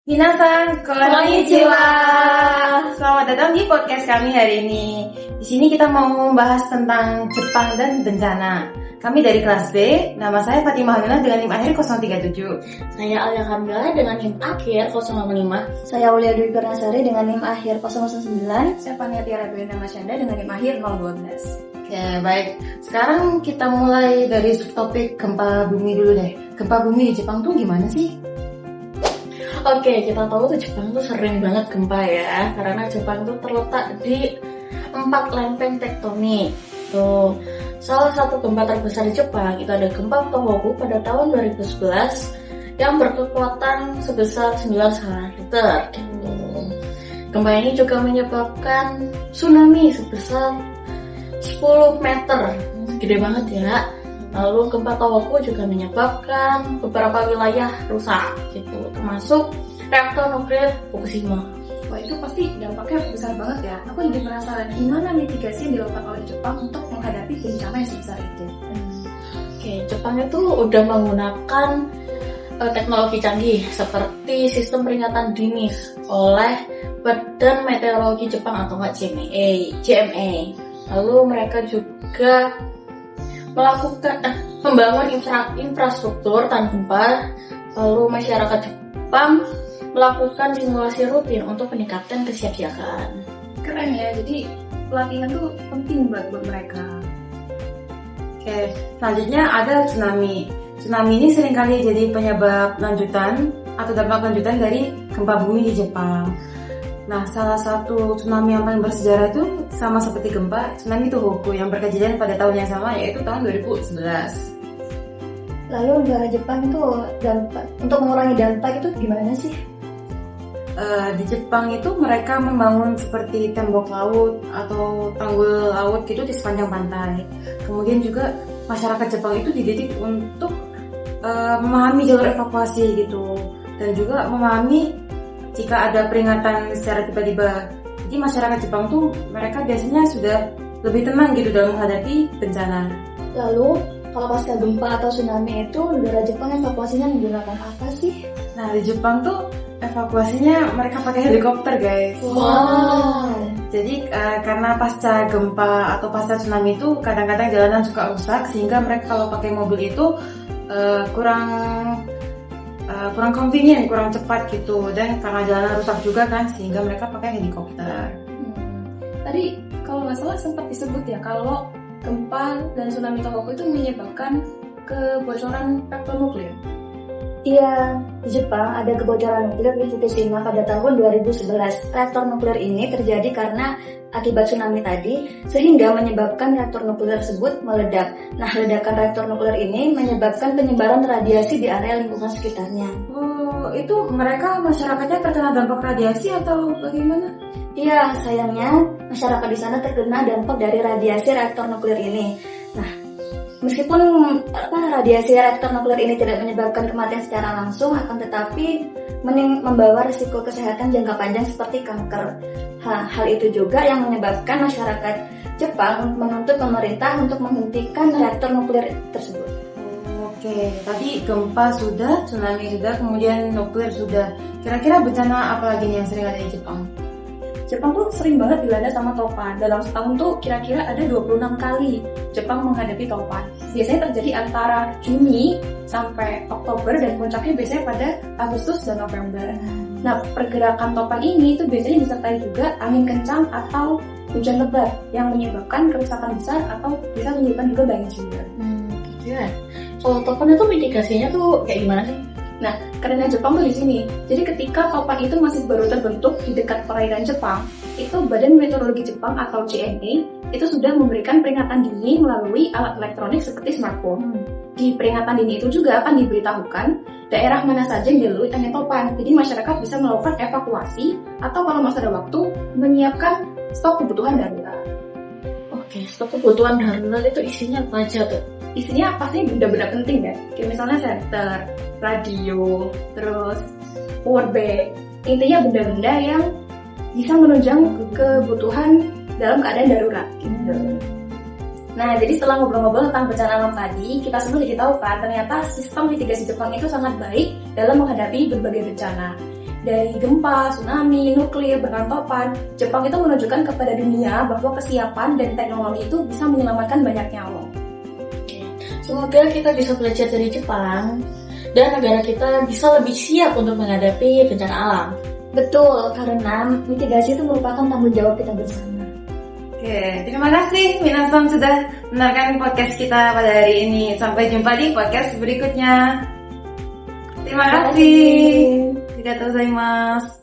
Minasan, konnichiwa. Selamat datang di podcast kami hari ini. Di sini kita mau membahas tentang Jepang dan bencana. Kami dari kelas B, nama saya Fatimah Hamila dengan NIM akhir 037. Saya Alia Kamila dengan NIM akhir 005. Saya Aulia Dwi Karnasari dengan NIM akhir 009. Saya Fania Tiara Brenda Masyanda dengan NIM akhir 012. Oke, baik. Sekarang kita mulai dari subtopik gempa bumi dulu deh. Gempa bumi di Jepang tuh gimana sih? Oke, kita tahu tuh Jepang tuh sering banget gempa ya, karena Jepang tuh terletak di 4 lempeng tektonik. Tuh, salah satu gempa terbesar di Jepang itu ada gempa Tohoku pada tahun 2011 yang berkekuatan sebesar 9 skala Richter. Gitu. Gempa ini juga menyebabkan tsunami sebesar 10 meter, gede banget ya. Lalu gempa Tohoku juga menyebabkan beberapa wilayah rusak, gitu, termasuk reaktor nuklir Fukushima. Wah, itu pasti dampaknya besar banget ya. Aku jadi penasaran gimana mitigasi yang dilakukan oleh Jepang untuk menghadapi bencana yang sebesar itu. Oke, Jepang itu udah menggunakan teknologi canggih seperti sistem peringatan dini oleh Badan Meteorologi Jepang atau JMA. Lalu mereka juga melakukan membangun infrastruktur tahan gempa. Lalu masyarakat Jepang melakukan simulasi rutin untuk meningkatkan kesiapsiagaan. Keren ya, jadi pelatihan tuh penting buat mereka. Oke, selanjutnya ada tsunami. Tsunami ini seringkali jadi penyebab lanjutan atau dampak lanjutan dari gempa bumi di Jepang. Nah, salah satu tsunami yang paling bersejarah itu sama seperti gempa, tsunami Tohoku yang berkejadian pada tahun yang sama, yaitu tahun 2011. Lalu negara Jepang itu untuk mengurangi dampak itu gimana sih? Di Jepang itu mereka membangun seperti tembok laut atau tanggul laut gitu di sepanjang pantai. Kemudian juga masyarakat Jepang itu dididik untuk memahami jalur evakuasi gitu, dan juga memahami jika ada peringatan secara tiba-tiba. Jadi masyarakat Jepang tuh mereka biasanya sudah lebih tenang gitu dalam menghadapi bencana. Lalu kalau pasca gempa atau tsunami itu negara Jepang evakuasinya menggunakan apa sih? Nah, di Jepang tuh evakuasinya mereka pakai helikopter, guys. Wow. Jadi karena pasca gempa atau pasca tsunami itu kadang-kadang jalanan suka rusak, sehingga mereka kalau pakai mobil itu kurang convenient, kurang cepat gitu, dan karena jalanan rusak juga kan, sehingga mereka pakai helikopter. Tadi kalau nggak salah sempat disebut ya kalau gempa dan tsunami Tohoku itu menyebabkan kebocoran reaktor nuklir. Iya, di Jepang ada kebocoran nuklir di Fukushima pada tahun 2011. Reaktor nuklir ini terjadi karena akibat tsunami tadi, sehingga menyebabkan reaktor nuklir tersebut meledak. Nah, ledakan reaktor nuklir ini menyebabkan penyebaran radiasi di area lingkungan sekitarnya. Oh, itu mereka masyarakatnya terkena dampak radiasi atau bagaimana? Iya, sayangnya masyarakat di sana terkena dampak dari radiasi reaktor nuklir ini. Nah, meskipun radiasi reaktor nuklir ini tidak menyebabkan kematian secara langsung, akan tetapi membawa risiko kesehatan jangka panjang seperti kanker. Hal itu juga yang menyebabkan masyarakat Jepang menuntut pemerintah untuk menghentikan reaktor nuklir tersebut. Oke, tadi gempa sudah, tsunami sudah, kemudian nuklir sudah. Kira-kira bencana apa lagi nih yang sering ada di Jepang? Jepang tuh sering banget dilanda sama topan. Dalam setahun tuh kira-kira ada 26 kali Jepang menghadapi topan. Biasanya terjadi antara Juni sampai Oktober dan puncaknya biasanya pada Agustus dan November. Nah, pergerakan topan ini tuh biasanya disertai juga angin kencang atau hujan lebat yang menyebabkan kerusakan besar atau bisa menyebabkan juga banjir. Gitu ya. Kalau topan itu mitigasinya tuh kayak gimana sih? Nah, kerennya Jepang tuh di sini. Jadi ketika topan itu masih baru terbentuk di dekat perairan Jepang, itu Badan Meteorologi Jepang atau JMA itu sudah memberikan peringatan dini melalui alat elektronik seperti smartphone. Di peringatan dini itu juga akan diberitahukan daerah mana saja yang dilalui tanda topan. Jadi masyarakat bisa melakukan evakuasi atau kalau masih ada waktu menyiapkan stok kebutuhan darurat. Oke, stok kebutuhan darurat itu isinya apa aja tuh? Isinya pasti benda-benda penting ya, kayak misalnya senter, radio, terus power bank. Intinya benda-benda yang bisa menunjang kebutuhan dalam keadaan darurat gitu. Nah, jadi setelah ngobrol-ngobrol tentang bencana alam tadi, kita semua jadi tahu kan ternyata sistem mitigasi Jepang itu sangat baik dalam menghadapi berbagai bencana. dari gempa, tsunami, nuklir, berkantopan, Jepang itu menunjukkan kepada dunia bahwa kesiapan dan teknologi itu bisa menyelamatkan banyak nyawa. Semoga kita bisa belajar dari Jepang dan negara kita bisa lebih siap untuk menghadapi bencana alam. Betul, karena mitigasi itu merupakan tanggung jawab kita bersama. Oke, terima kasih Minasan sudah mendengarkan podcast kita pada hari ini. Sampai jumpa di podcast berikutnya. Terima kasih. Arigatou gozaimasu.